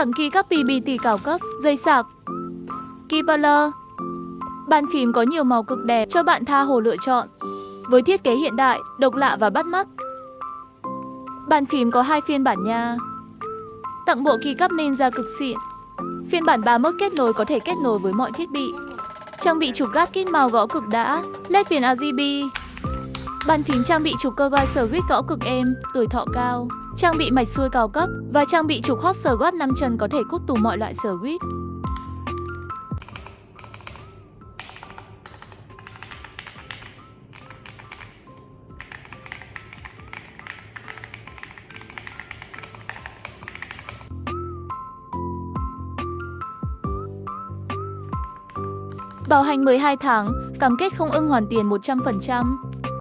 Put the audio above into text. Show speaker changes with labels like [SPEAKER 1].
[SPEAKER 1] Tặng keycap PBT cao cấp, dây sạc. Keyballer. Bàn phím có nhiều màu cực đẹp cho bạn tha hồ lựa chọn. Với thiết kế hiện đại, độc lạ và bắt mắt. Bàn phím có 2 phiên bản nha. Tặng bộ keycap Ninja cực xịn. Phiên bản 3 mức kết nối có thể kết nối với mọi thiết bị. Trang bị trục gác kit màu gõ cực đã, LED viền RGB. Bàn phím trang bị trục cơ gai switch gõ cực êm, tuổi thọ cao. Trang bị mạch xuôi cao cấp và trang bị trục hot switch 5 chân có thể cút tù mọi loại switch. Bảo hành 12 tháng, cam kết không ưng hoàn tiền 100%.